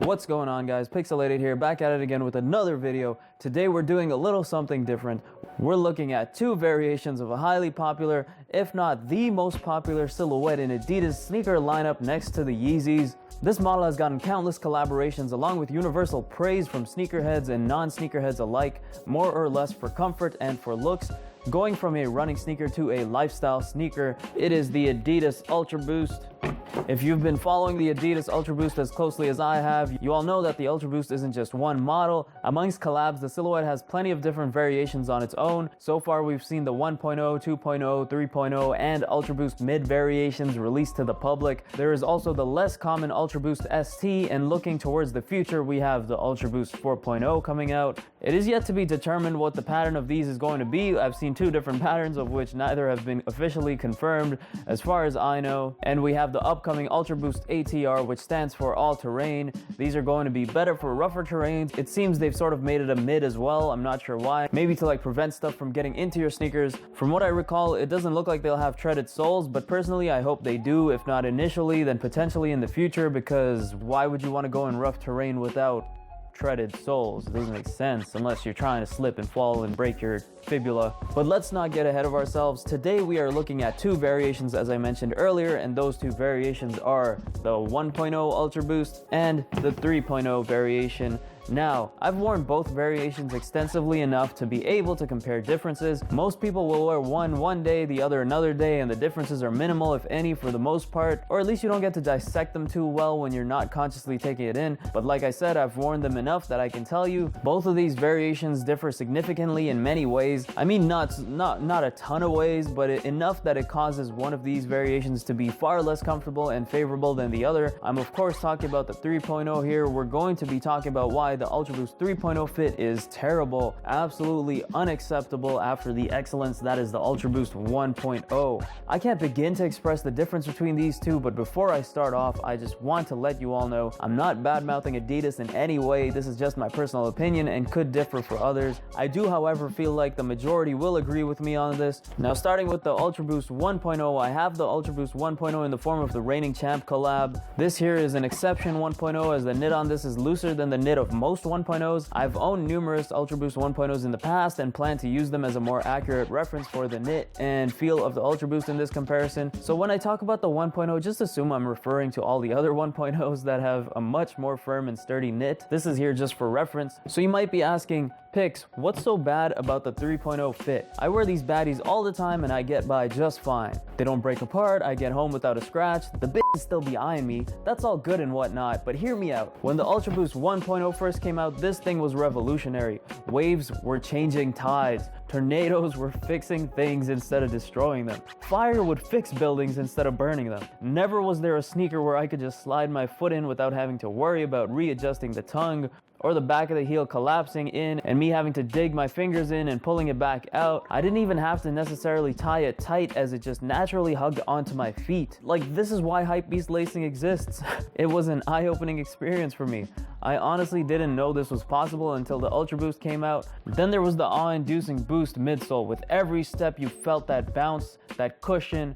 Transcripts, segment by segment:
What's going on, guys? Pixelated here, back at it again with another video. Today we're doing a little something different. We're looking at two variations of a highly popular, if not the most popular silhouette in Adidas sneaker lineup next to the Yeezys. This model has gotten countless collaborations along with universal praise from sneakerheads and non-sneakerheads alike, more or less for comfort and for looks. Going from a running sneaker to a lifestyle sneaker, it is the Adidas Ultraboost. If you've been following the Adidas Ultraboost as closely as I have, you all know that the Ultraboost isn't just one model. Amongst collabs, the silhouette has plenty of different variations on its own. So far, we've seen the 1.0, 2.0, 3.0, and Ultraboost mid variations released to the public. There is also the less common Ultraboost ST, and looking towards the future, we have the Ultraboost 4.0 coming out. It is yet to be determined what the pattern of these is going to be. I've seen two different patterns, of which neither have been officially confirmed as far as I know. And we have the upcoming Ultraboost ATR, which stands for all-terrain. These are going to be better for rougher terrains. It seems they've sort of made it a mid as well. I'm not sure why. Maybe to like prevent stuff from getting into your sneakers. From what I recall, it doesn't look like they'll have treaded soles, but personally I hope they do. If not initially, then potentially in the future, because why would you want to go in rough terrain without treaded soles? It doesn't make sense unless you're trying to slip and fall and break your fibula. But let's not get ahead of ourselves. Today we are looking at two variations, as I mentioned earlier, and those two variations are the 1.0 Ultraboost and the 3.0 variation. Now, I've worn both variations extensively enough to be able to compare differences. Most people will wear one day, the other another day, and the differences are minimal, if any, for the most part, or at least you don't get to dissect them too well when you're not consciously taking it in. But like I said, I've worn them enough that I can tell you both of these variations differ significantly in many ways. I mean, not a ton of ways, but enough that it causes one of these variations to be far less comfortable and favorable than the other. I'm of course talking about the 3.0 here. We're going to be talking about why the Ultraboost 3.0 fit is terrible, absolutely unacceptable after the excellence that is the Ultraboost 1.0. I can't begin to express the difference between these two, but before I start off, I just want to let you all know I'm not bad-mouthing Adidas in any way. This is just my personal opinion and could differ for others. I do, however, feel like the majority will agree with me on this. Now, starting with the Ultraboost 1.0, I have the Ultraboost 1.0 in the form of the Reigning Champ collab. This here is an exception 1.0, as the knit on this is looser than the knit of most 1.0s. I've owned numerous Ultraboost 1.0s in the past and plan to use them as a more accurate reference for the knit and feel of the Ultraboost in this comparison. So when I talk about the 1.0, just assume I'm referring to all the other 1.0s that have a much more firm and sturdy knit. This is here just for reference. So you might be asking, Pix, what's so bad about the 3.0 fit? I wear these baddies all the time and I get by just fine. They don't break apart, I get home without a scratch, the bitches still be eyeing me, that's all good and whatnot, but hear me out. When the Ultraboost 1.0 first came out, this thing was revolutionary. Waves were changing tides. Tornadoes were fixing things instead of destroying them. Fire would fix buildings instead of burning them. Never was there a sneaker where I could just slide my foot in without having to worry about readjusting the tongue or the back of the heel collapsing in and me having to dig my fingers in and pulling it back out. I didn't even have to necessarily tie it tight, as it just naturally hugged onto my feet. Like, this is why Hypebeast lacing exists. It was an eye-opening experience for me. I honestly didn't know this was possible until the Ultraboost came out. Then there was the awe-inducing Boost midsole. With every step you felt that bounce, that cushion.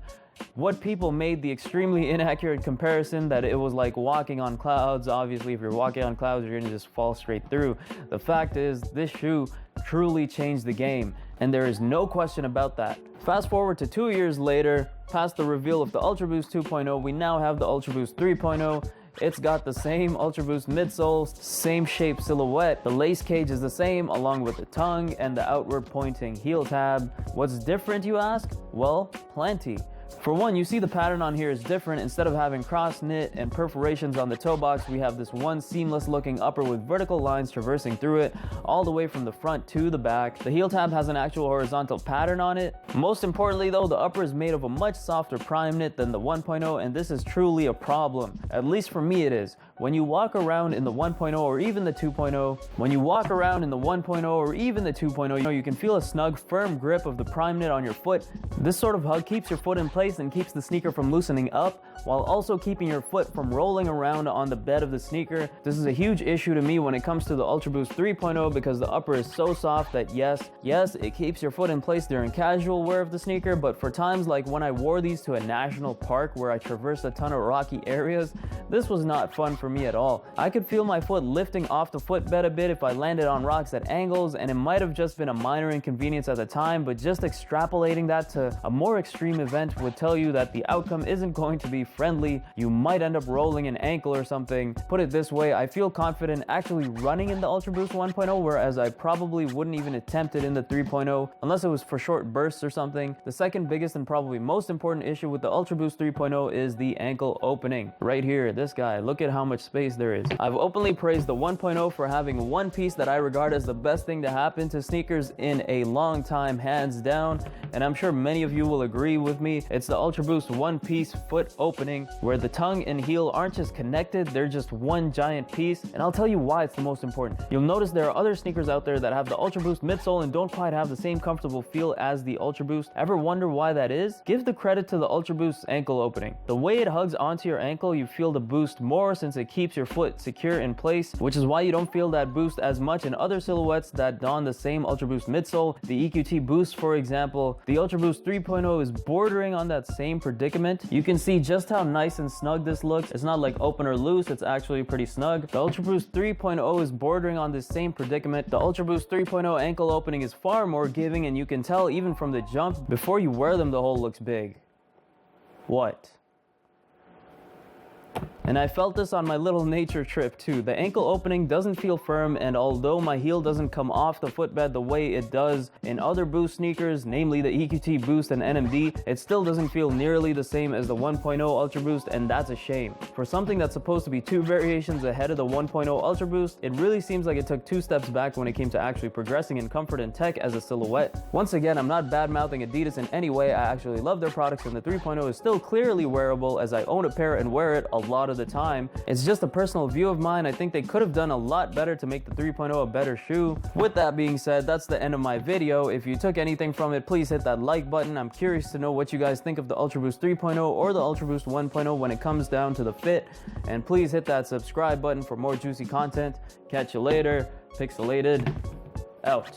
What people made the extremely inaccurate comparison that it was like walking on clouds. Obviously, if you're walking on clouds, you're gonna just fall straight through. The fact is, this shoe truly changed the game, and there is no question about that. Fast forward to 2 years later, past the reveal of the Ultraboost 2.0, we now have the Ultraboost 3.0. It's got the same Ultraboost midsole, same shape silhouette. The lace cage is the same, along with the tongue and the outward pointing heel tab. What's different, you ask? Well, plenty. For one, you see the pattern on here is different. Instead of having cross knit and perforations on the toe box, we have this one seamless looking upper with vertical lines traversing through it all the way from the front to the back. The heel tab has an actual horizontal pattern on it. Most importantly though, the upper is made of a much softer prime knit than the 1.0, and this is truly a problem. At least for me it is. When you walk around in the 1.0 or even the 2.0, you can feel a snug, firm grip of the prime knit on your foot. This sort of hug keeps your foot in place and keeps the sneaker from loosening up, while also keeping your foot from rolling around on the bed of the sneaker. This is a huge issue to me when it comes to the Ultraboost 3.0 because the upper is so soft that yes, it keeps your foot in place during casual wear of the sneaker, but for times like when I wore these to a national park where I traversed a ton of rocky areas, this was not fun for me at all. I could feel my foot lifting off the footbed a bit if I landed on rocks at angles, and it might have just been a minor inconvenience at the time, but just extrapolating that to a more extreme event would tell you that the outcome isn't going to be friendly. You might end up rolling an ankle or something. Put it this way, I feel confident actually running in the Ultraboost 1.0, whereas I probably wouldn't even attempt it in the 3.0 unless it was for short bursts or something. The second biggest and probably most important issue with the Ultraboost 3.0 is the ankle opening. Right here, this guy, look at how much space there is. I've openly praised the 1.0 for having one piece that I regard as the best thing to happen to sneakers in a long time, hands down, and I'm sure many of you will agree with me. It's the Ultraboost one-piece foot opening, where the tongue and heel aren't just connected, they're just one giant piece, and I'll tell you why it's the most important. You'll notice there are other sneakers out there that have the Ultraboost midsole and don't quite have the same comfortable feel as the Ultraboost. Ever wonder why that is? Give the credit to the Ultraboost's ankle opening. The way it hugs onto your ankle, you feel the boost more since it keeps your foot secure in place, which is why you don't feel that boost as much in other silhouettes that don the same Ultraboost midsole. The EQT Boost, for example. The Ultraboost 3.0 is bordering on that same predicament. You can see just how nice and snug this looks. It's not like open or loose, it's actually pretty snug. The Ultraboost 3.0 is bordering on this same predicament. The Ultraboost 3.0 ankle opening is far more giving, and you can tell even from the jump, before you wear them, the hole looks big. What? And I felt this on my little nature trip too. The ankle opening doesn't feel firm, and although my heel doesn't come off the footbed the way it does in other Boost sneakers, namely the EQT Boost and NMD, it still doesn't feel nearly the same as the 1.0 Ultra Boost, and that's a shame. For something that's supposed to be two variations ahead of the 1.0 Ultra Boost, it really seems like it took two steps back when it came to actually progressing in comfort and tech as a silhouette. Once again, I'm not bad-mouthing Adidas in any way. I actually love their products, and the 3.0 is still clearly wearable as I own a pair and wear it a lot of the time. It's just a personal view of mine. I think they could have done a lot better to make the 3.0 a better shoe. With that being said, that's the end of my video. If you took anything from it, please hit that like button. I'm curious to know what you guys think of the Ultraboost 3.0 or the Ultraboost 1.0 when it comes down to the fit. And please hit that subscribe button for more juicy content. Catch you later. Pixelated out.